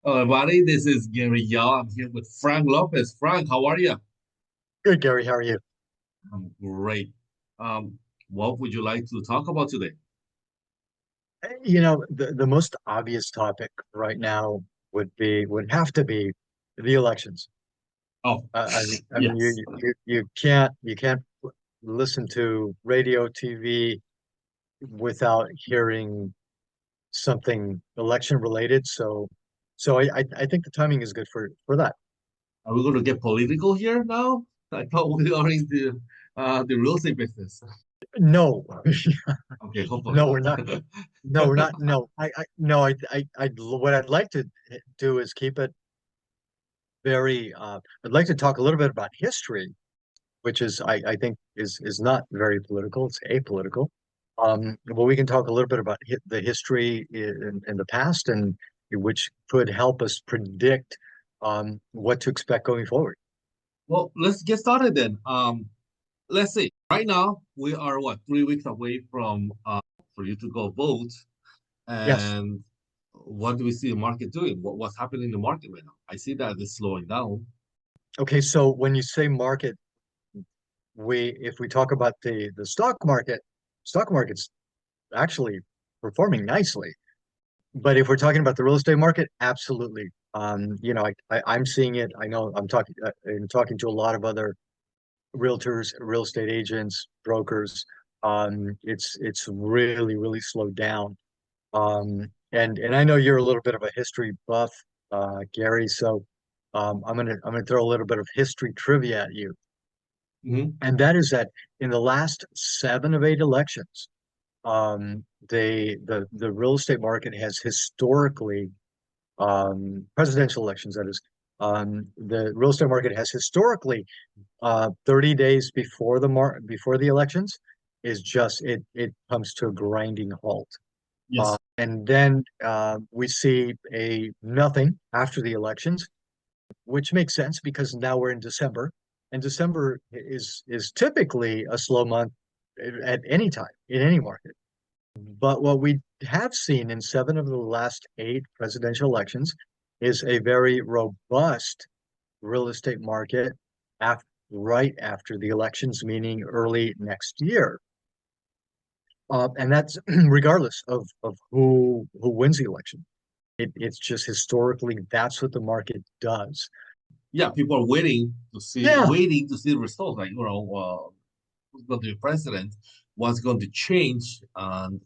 Hello, everybody. This is Gary Yao. I'm here with Frank Lopez. Frank, how are you? Good, Gary. How are you? I'm great. Um, what would you like to talk about today? The most obvious topic right now would have to be the elections. Oh, I mean, yes. you can't listen to radio, TV without hearing something election related. So I think the timing is good for that. Are we going to get political here now? I thought we are in the real estate business. No, Okay, hopefully no, we're not. not. No, we're not. No, no, what I'd like to do is keep it very. I'd like to talk a little bit about history which is I think is not very political. It's apolitical. But we can talk a little bit about the history in the past and which could help us predict what to expect going forward. Well, let's get started then. Let's see. Right now, we are what, 3 weeks away from for you to go vote. Yes. And what do we see the market doing? What's happening in the market right now? I see that it's slowing down. Okay. So when you say market, we if we talk about the stock market's actually performing nicely. But if we're talking about the real estate market, absolutely. I'm seeing it. I know I'm talking to a lot of other realtors, real estate agents, brokers. It's really slowed down. And I know you're a little bit of a history buff, Gary. So I'm gonna throw a little bit of history trivia at you, Mhm. and that is that in the last 7 of 8 elections, the real estate market has historically presidential elections, that is, the real estate market has historically 30 days before the elections is just it comes to a grinding halt. Yes. And then we see a nothing after the elections, which makes sense because now we're in December, and December is typically a slow month at any time in any market. But what we have seen in 7 of the last 8 presidential elections is a very robust real estate market right after the elections, meaning early next year. And that's regardless of who wins the election. It's just historically that's what the market does. Yeah, people are Yeah. waiting to see the results. Like, who's going to be president, what's going to change, and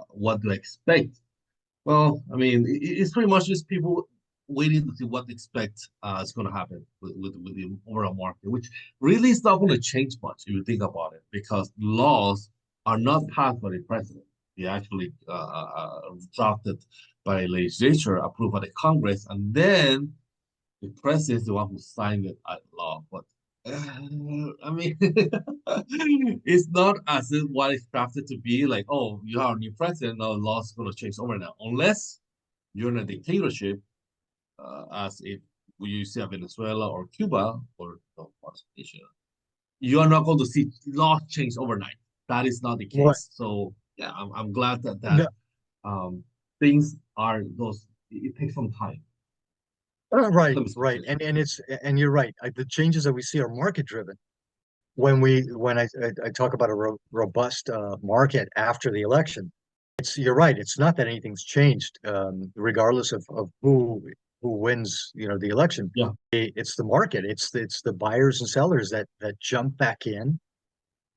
what to expect. Well, I mean, it's pretty much just people waiting to see what to expect is going to happen with the overall market, which really is not going to change much if you think about it, because laws are not passed by the president. They actually drafted by legislature, approved by the Congress, and then the president is the one who signed it at law. But I mean, it's not as if what it's crafted to be like, oh, you are a new president, now the law's going to change over now. Unless you're in a dictatorship, as if you see Venezuela or Cuba or parts of Asia, you are not going to see laws change overnight. That is not the What? case. So yeah, I'm glad that No, um, things are those. It takes some time. right, Some right, speculation. and you're right. The changes that we see are market driven. When I talk about a robust market after the election, you're right. It's not that anything's changed, regardless of who wins, the election. Yeah. It's the market. It's the buyers and sellers that jump back in.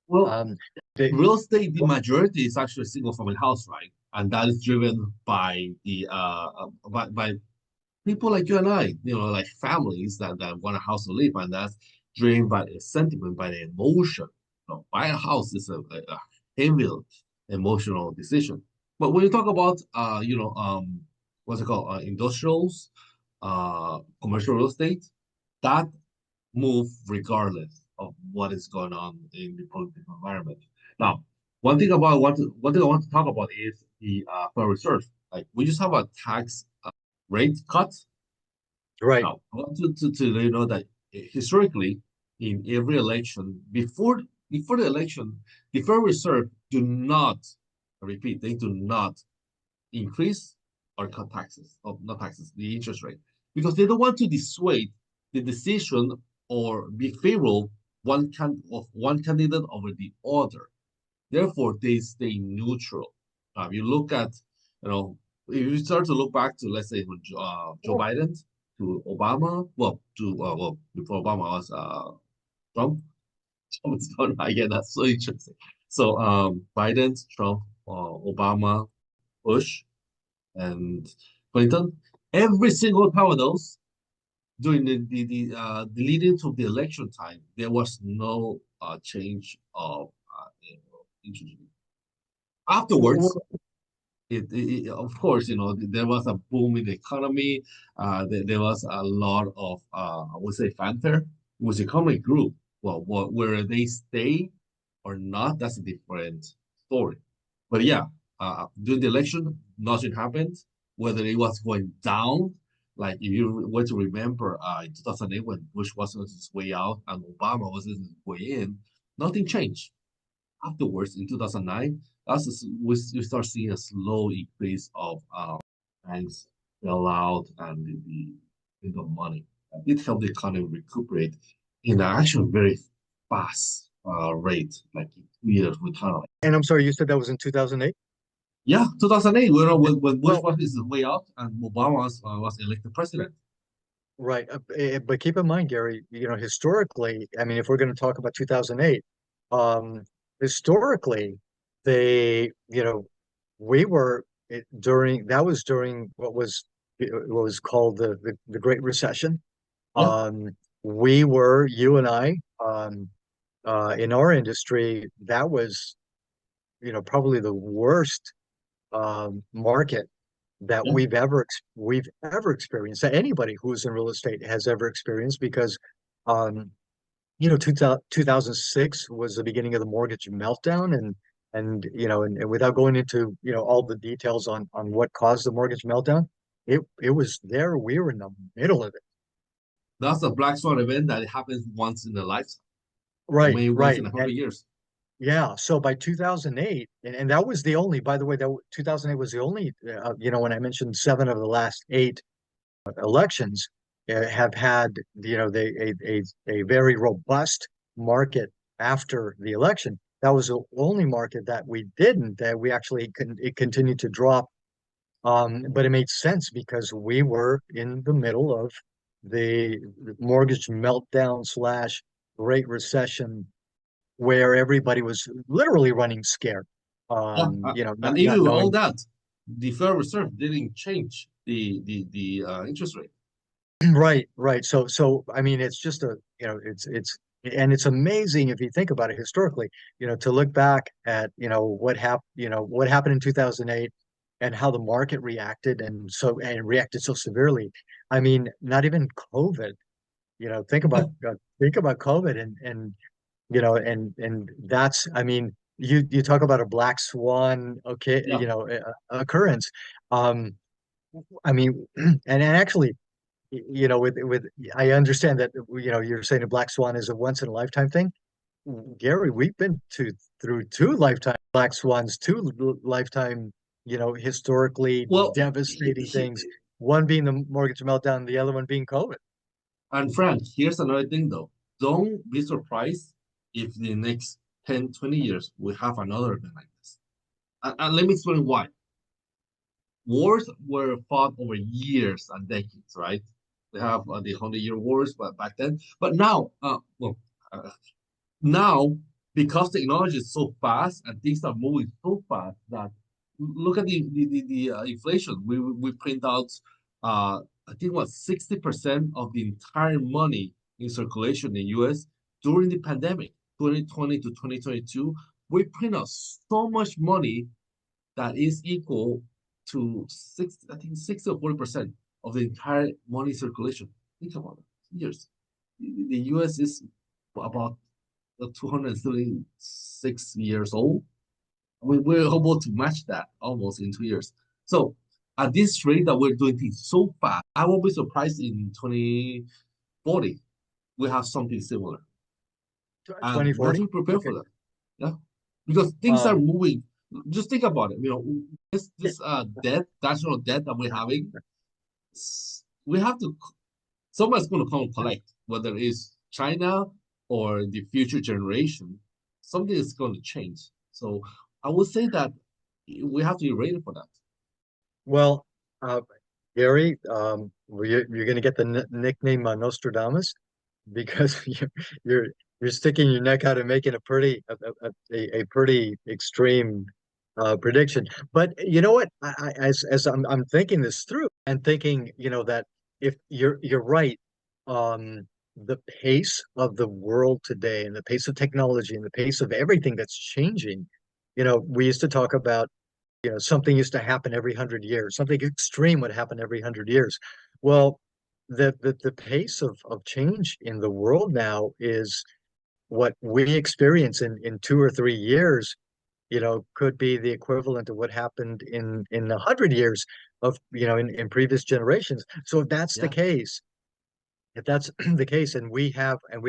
Well, Um, they, real estate, the well, majority is actually single family house, right? And that is driven by by people like you and I, like families that want a house to live, and that's driven by the sentiment, by the emotion. Buying a house is a heavy emotional decision. But when you talk about what's it called, industrials, commercial real estate, that move regardless of what is going on in the political environment. Now, one thing I want to talk about is the Federal Reserve. Like, we just have a tax rate cut. right. Now, I want to let you know that historically, in every election, before the election, the Federal Reserve do not, I repeat, they do not increase or cut taxes, or not taxes, the interest rate, because they don't want to dissuade the decision or be favorable one candidate over the other. Therefore, they stay neutral. You look at, you know, if you start to look back to, let's say, when Joe Biden to Obama, well, before Obama was Trump. Trump is gone again. That's so interesting. So Biden, Trump, Obama, Bush, and Clinton. Every single time of those during the leading to the election time, there was no change of interest rate. Afterwards, of course, there was a boom in the economy. There was a lot of I would say fanfare. Was the economy grew. Well, where they stay or not, that's a different story. But yeah, during the election, nothing happened. Whether it was going down, like if you were to remember in 2008 when Bush was on his way out and Obama was on his way in, nothing changed. Afterwards, in 2009, we start seeing a slow increase of banks bailout and the money. It helped the economy recuperate in an actually very fast rate, like in 2 years. We kind of like, And I'm sorry, you said that was in 2008? yeah, 2008, when Bush Well, was his way out and Obama was elected president. right. But keep in mind, Gary, historically, I mean, if we're going to talk about 2008, um, historically, they, we were that was during what was called the Great Recession. Yeah, Um, you and I, in our industry, that was, probably the worst market that yeah, we've ever experienced, that anybody who's in real estate has ever experienced, because um, 2006 was the beginning of the mortgage meltdown, and without going into all the details on what caused the mortgage meltdown, it was there. We were in the middle of it. that's a black swan event that happens once in a lifetime, or Right, maybe once right. in a And hundred years. yeah, so by 2008, and that was the only, by the way, that 2008 was the only, when I mentioned seven of the last eight elections have had, a very robust market after the election. That was the only market that we didn't, that we actually it continued to drop. But it made sense because we were in the middle of the mortgage meltdown slash Great Recession, where everybody was literally running scared. Yeah, and Not even with all knowing. that, the Federal Reserve didn't change the interest rate. Right, right. So I mean, it's just and it's amazing if you think about it historically, to look back at, what happened in 2008 and how the market reacted, and reacted so severely. I mean, not even COVID, think about COVID, and that's, I mean, you talk about a black swan, okay, Yeah, occurrence. Um, I mean, and actually, with I understand that, you're saying a black swan is a once in a lifetime thing. Gary, we've been through two lifetime black swans, two lifetime, historically well, devastating things. One being the mortgage meltdown, the other one being COVID. and Frank, here's another thing though. Don't be surprised if the next 10, 20 years we have another event like this. And let me explain why. Wars were fought over years and decades, right? They have the 100-year wars, but back then. But now, uh, now, because technology is so fast and things are moving so fast, that look at the inflation. We print out I think what 60% of the entire money in circulation in the US during the pandemic, 2020 to 2022. We print out so much money that is equal to I think 60 or 40% of the entire money circulation. Think about it. Years. The US is about 236 years old. We're able to match that almost in 2 years. So at this rate that we're doing things so fast, I won't be surprised in 2040 we have something similar. And we have 2040. to prepare Okay. for that. Yeah. Because things are Um, moving Just think about it. This debt, national debt that we're having, we have to. Someone's going to come and collect, whether it's China or the future generation. Something is going to change. So I would say that we have to be ready for that. Well, uh, Gary, you're going to get the n nickname Nostradamus because you're you're sticking your neck out and making a a pretty extreme prediction. But you know what? As I'm thinking this through and thinking, that if you're right, the pace of the world today and the pace of technology and the pace of everything that's changing, we used to talk about something used to happen every 100 years. Something extreme would happen every 100 years. Well, the pace of change in the world now is what we experience in 2 or 3 years, could be the equivalent of what happened in 100 years of, in previous generations. So Yeah, if that's the case, and we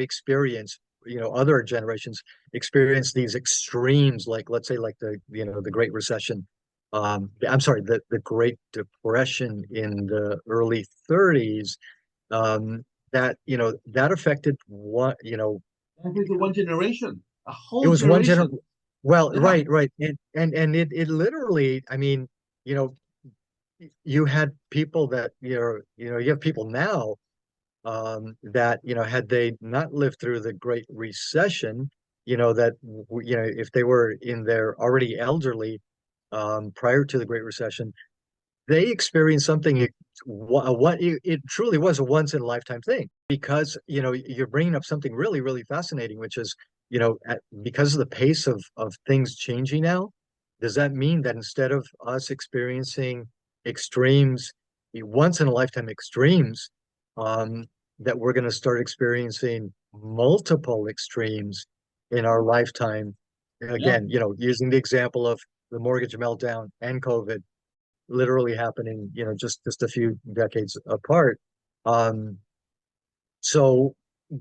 experience, other generations experience these extremes, like let's say like the Great Recession, I'm sorry, the Great Depression in the early 30s, that that affected what I think one generation, a it whole was one gener generation. well, Yeah, right, and it literally, I mean, you know you had people that you have people now, that had they not lived through the Great Recession, that if they were in their already elderly, prior to the Great Recession, they experienced something, what it truly was a once in a lifetime thing, because you're bringing up something really, really fascinating, which is, because of the pace of things changing now, does that mean that instead of us experiencing extremes, once in a lifetime extremes, um, that we're going to start experiencing multiple extremes in our lifetime? yeah, Again, using the example of the mortgage meltdown and COVID literally happening, just a few decades apart. Um, so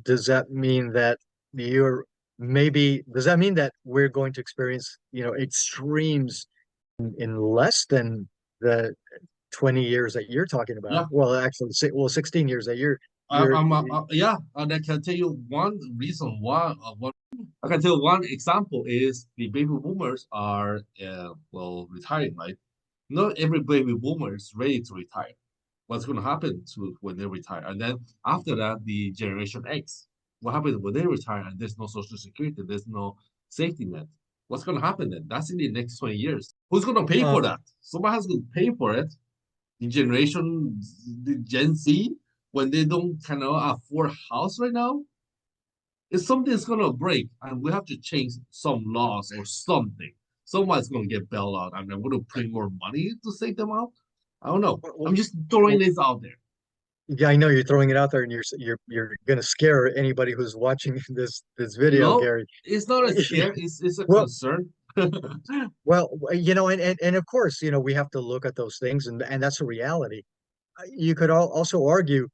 does that mean that you're does that mean that we're going to experience, extremes in less than the 20 years that you're talking about? yeah. Well, actually, 16 years that you're Yeah, and I can tell you one reason why. I can tell you one example is the baby boomers are well retiring, right? Not every baby boomer is ready to retire. What's going to happen to when they retire? And then after that, the Generation X. What happens when they retire and there's no social security, there's no safety net? What's going to happen then? That's in the next 20 years. Who's going to pay for um that? Somebody has to pay for it. The Gen Z, when they don't kind of afford a house right now, if something's gonna break and we have to change some laws or something, someone's gonna get bailed out and I'm gonna print more money to save them out. I don't know. well, I'm just throwing well, this out there. yeah, I know you're throwing it out there, and you're going to scare anybody who's watching this video, No, Gary. it's not a scare, it's a Well, concern. and of course, we have to look at those things, and that's a reality. You could also argue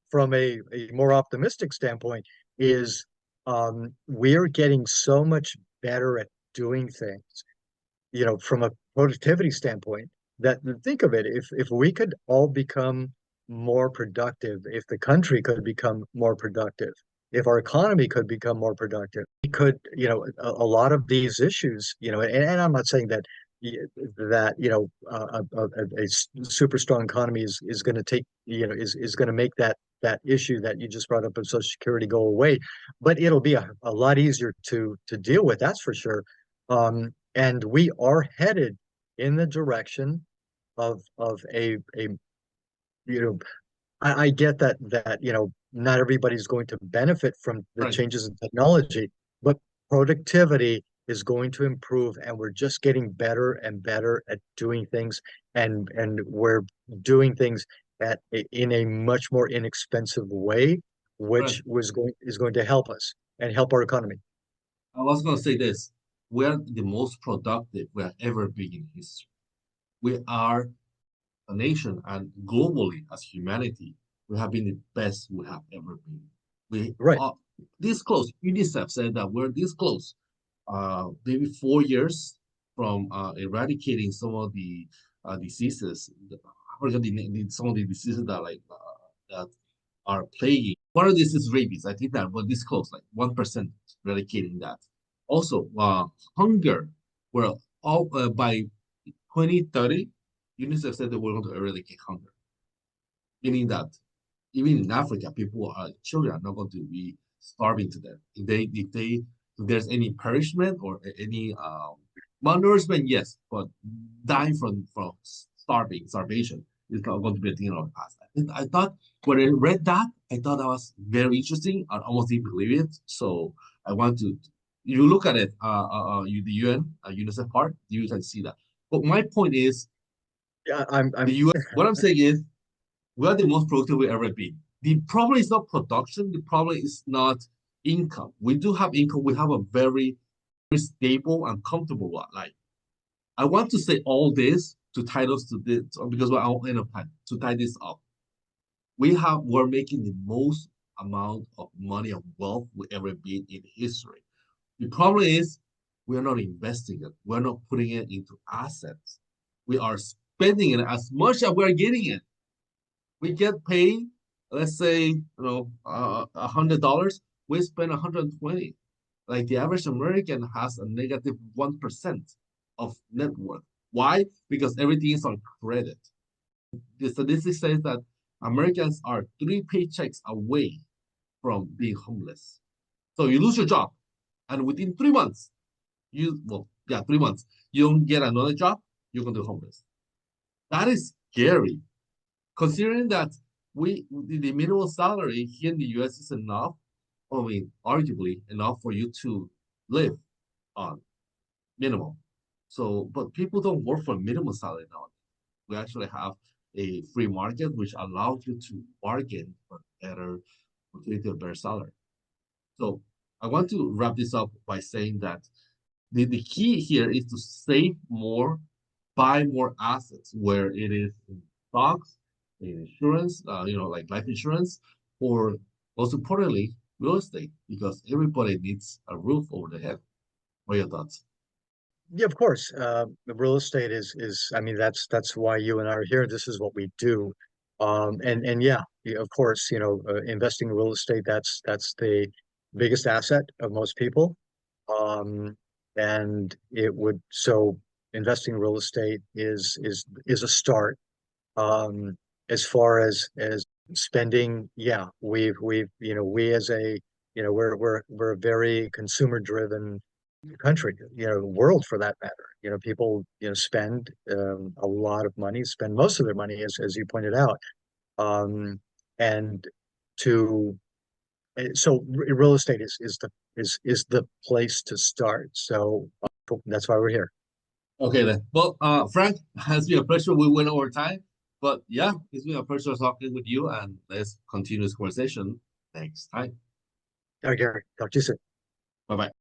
from a more optimistic standpoint is, we're getting so much better at doing things, from a productivity standpoint, that think of it, if we could all become more productive, if the country could become more productive, if our economy could become more productive, we could, a lot of these issues, and I'm not saying that that a super strong economy is going to take, is going to make that issue that you just brought up of Social Security go away, but it'll be a lot easier to deal with, that's for sure. And we are headed in the direction of a you know I get that not everybody's going to benefit from the Right. changes in technology, but productivity is going to improve, and we're just getting better and better at doing things, and we're doing things in a much more inexpensive way, Right. which is going to help us and help our economy. I was gonna say this. We're the most productive we have ever been in history. We are a nation and globally as humanity, we have been the best we have ever been. We Right. are this close. UNICEF said that we're this close. Maybe 4 years, from eradicating some of the diseases. I forgot some of the diseases that that are plaguing. One of these is rabies. I think that was this close, like 1% eradicating that. Also, hunger. Well, all by 2030, UNICEF said that we're going to eradicate hunger, meaning that even in Africa, children are not going to be starving to death. If there's any perishment or any malnourishment, yes, but dying from starvation is not going to be a thing of the past. I thought when I read that, I thought that was very interesting. I almost didn't believe it. So I want to, you look at it, the UN, UNICEF part, you can see that. But my point is, Yeah, the US, what I'm saying is, we are the most productive we've ever been. The problem is not production. The problem is not income. We do have income. We have a very, very stable and comfortable life. I want to say all this to tie us to this because we're out of time to tie this up. We're making the most amount of money and wealth we ever been in history. The problem is we're not investing it. We're not putting it into assets. We are spending it as much as we're getting it. We get paid, let's say, $100, we spend 120. Like the average American has a negative 1% of net worth. Why? Because everything is on credit. The statistics says that Americans are 3 paychecks away from being homeless. So you lose your job, and within 3 months, 3 months, you don't get another job, you're going to be homeless. That is scary. Considering that the minimum salary here in the US is enough, I mean, arguably enough for you to live on minimum. So, but people don't work for minimum salary now. We actually have a free market which allows you to bargain for better opportunity, a better salary. So I want to wrap this up by saying that the key here is to save more, buy more assets, where it is in stocks, in insurance, like life insurance, or most importantly, real estate, because everybody needs a roof over their head. What are your thoughts? Yeah, of course. The real estate is I mean that's why you and I are here. This is what we do. And yeah, of course, investing in real estate, that's the biggest asset of most people. Um, and it would so investing in real estate is a start. As far as spending, yeah, we as a we're a very consumer driven country, world for that matter. People, spend a lot of money, spend most of their money, as you pointed out. And to so real estate is the place to start. So that's why we're here. Okay then. Well, Frank, has been a pleasure. We went over time, but yeah, it's been a pleasure talking with you, and let's continue this conversation next time. Okay, Gary, talk to you soon. Bye bye.